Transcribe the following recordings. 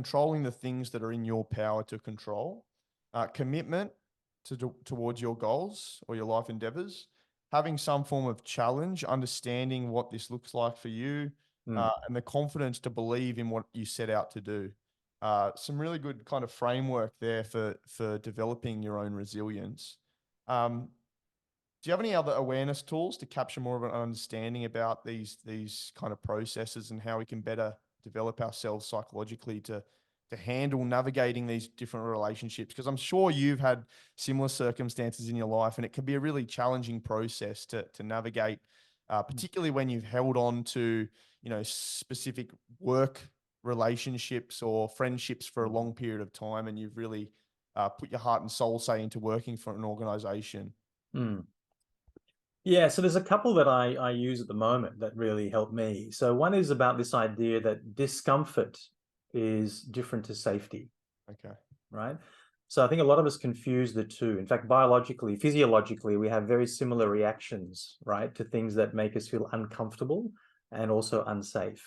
controlling the things that are in your power to control, commitment towards your goals or your life endeavors, having some form of challenge, understanding what this looks like for you, and the confidence to believe in what you set out to do. Some really good kind of framework there for developing your own resilience. Do you have any other awareness tools to capture more of an understanding about these kind of processes and how we can better develop ourselves psychologically to handle navigating these different relationships? Because I'm sure you've had similar circumstances in your life, and it can be a really challenging process to navigate, particularly when you've held on to, specific work relationships or friendships for a long period of time, and you've really put your heart and soul, say, into working for an organization. Yeah, so there's a couple that I use at the moment that really help me. So one is about this idea that discomfort is different to safety. Okay. Right? So I think a lot of us confuse the two. In fact, biologically, physiologically, we have very similar reactions, right, to things that make us feel uncomfortable and also unsafe,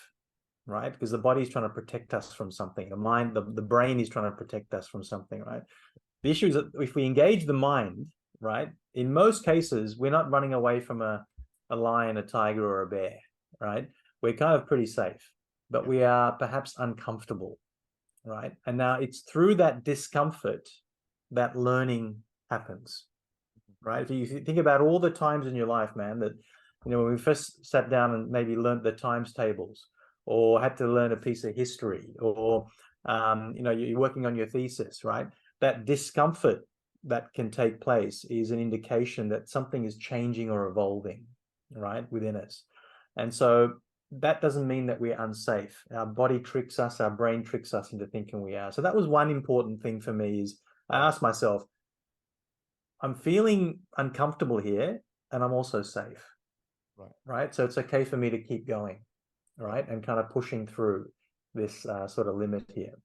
right? Because the body is trying to protect us from something. The mind, the brain is trying to protect us from something, right? The issue is that if we engage the mind, right, in most cases, we're not running away from a lion, a tiger, or a bear, right? We're kind of pretty safe, but we are perhaps uncomfortable, right? And now it's through that discomfort that learning happens, right? If you think about all the times in your life, man, that, when we first sat down and maybe learned the times tables or had to learn a piece of history or, you're working on your thesis, right? That discomfort that can take place is an indication that something is changing or evolving, right, within us. And so that doesn't mean that we're unsafe. Our body tricks us, our brain tricks us into thinking we are. So that was one important thing for me is I asked myself, I'm feeling uncomfortable here and I'm also safe, right? So it's okay for me to keep going, right? And kind of pushing through this sort of limit here,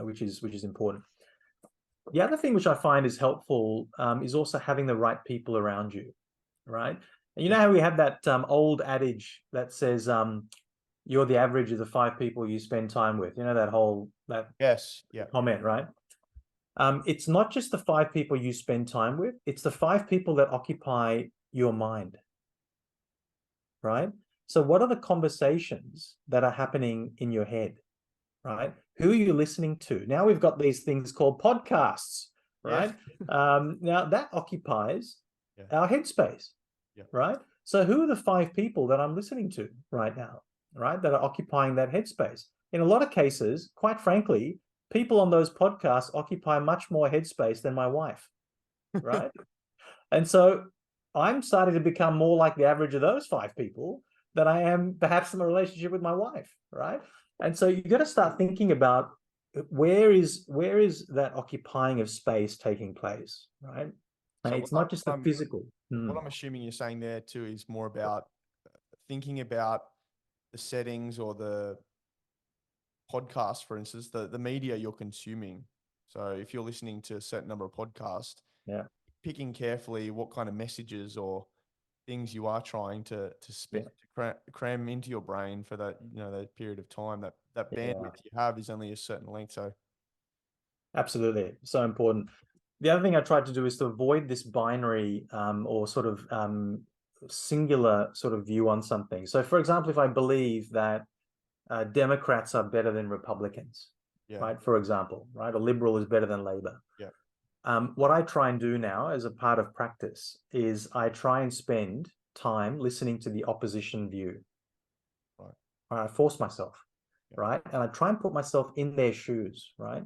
which is important. The other thing which I find is helpful is also having the right people around you, right? And you know how we have that old adage that says you're the average of the 5 people you spend time with. You know that Yes, yeah, comment, right? It's not just the 5 people you spend time with; it's the 5 people that occupy your mind, right? So, what are the conversations that are happening in your head, right? Who are you listening to? Now we've got these things called podcasts, right? Now that occupies our headspace, right? So who are the 5 people that I'm listening to right now, right? That are occupying that headspace? In a lot of cases, quite frankly, people on those podcasts occupy much more headspace than my wife, right? And so I'm starting to become more like the average of those 5 people than I am perhaps in a relationship with my wife, right? And so you've got to start thinking about where is that occupying of space taking place, right? And it's not just the physical. What I'm assuming you're saying there too is more about thinking about the settings or the podcast, for instance, the media you're consuming. So if you're listening to a certain number of podcasts, picking carefully what kind of messages or things you are trying to cram into your brain for that that period of time. That bandwidth you have is only a certain length. So absolutely, so important. The other thing I tried to do is to avoid this binary or sort of singular sort of view on something. So, for example, if I believe that Democrats are better than Republicans, right? For example, right, a liberal is better than Labor. What I try and do now as a part of practice is I try and spend time listening to the opposition view. I force myself, right? And I try and put myself in their shoes, right?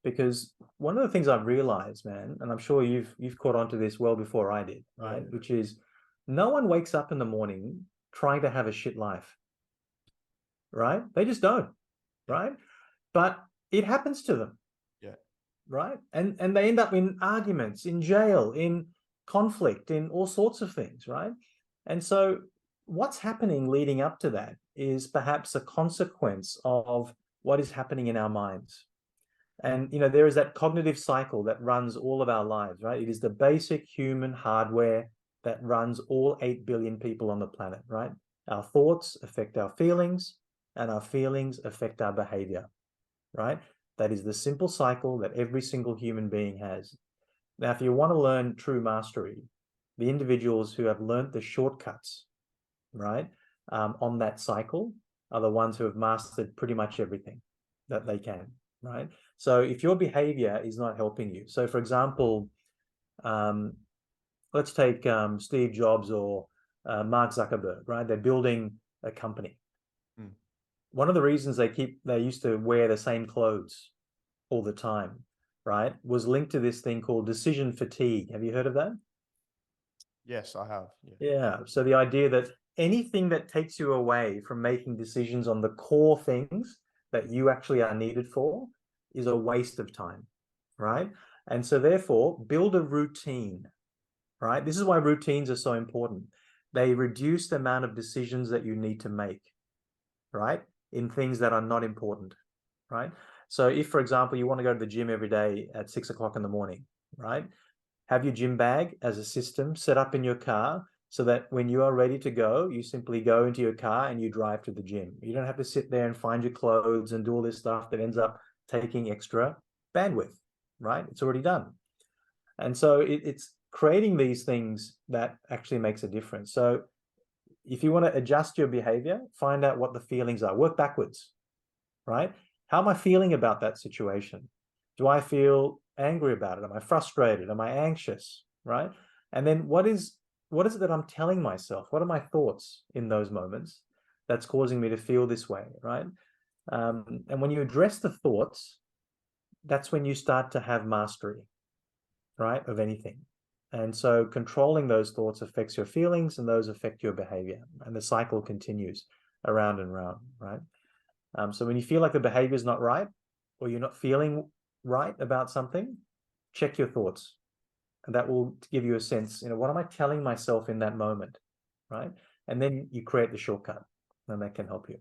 Because one of the things I've realized, man, and I'm sure you've caught on to this well before I did, right? Which is no one wakes up in the morning trying to have a shit life, right? They just don't, right? But it happens to them. Right? And they end up in arguments, in jail, in conflict, in all sorts of things, right? And so what's happening leading up to that is perhaps a consequence of what is happening in our minds. And, there is that cognitive cycle that runs all of our lives, right? It is the basic human hardware that runs all 8 billion people on the planet, right? Our thoughts affect our feelings, and our feelings affect our behavior. right? That is the simple cycle that every single human being has. Now, if you want to learn true mastery, the individuals who have learned the shortcuts, right, on that cycle are the ones who have mastered pretty much everything that they can, right? So if your behavior is not helping you, so for example, let's take Steve Jobs or Mark Zuckerberg, right? They're building a company. One of the reasons they used to wear the same clothes all the time, right, was linked to this thing called decision fatigue. Have you heard of that? Yes, I have. Yeah. So the idea that anything that takes you away from making decisions on the core things that you actually are needed for is a waste of time, right? And so therefore, build a routine, right? This is why routines are so important. They reduce the amount of decisions that you need to make, right, in things that are not important, right? So if, for example, you want to go to the gym every day at 6 o'clock in the morning, right, have your gym bag as a system set up in your car so that when you are ready to go, you simply go into your car and you drive to the gym. You don't have to sit there and find your clothes and do all this stuff that ends up taking extra bandwidth, right? It's already done. And so it's creating these things that actually makes a difference. So if you want to adjust your behavior, find out what the feelings are, work backwards, right? How am I feeling about that situation? Do I feel angry about it? Am I frustrated? Am I anxious, right? And then what is it that I'm telling myself? What are my thoughts in those moments that's causing me to feel this way, right? And when you address the thoughts, that's when you start to have mastery, right, of anything. And so controlling those thoughts affects your feelings and those affect your behavior. And the cycle continues around and around, right? So when you feel like the behavior is not right or you're not feeling right about something, check your thoughts. And that will give you a sense, what am I telling myself in that moment, right? And then you create the shortcut and that can help you.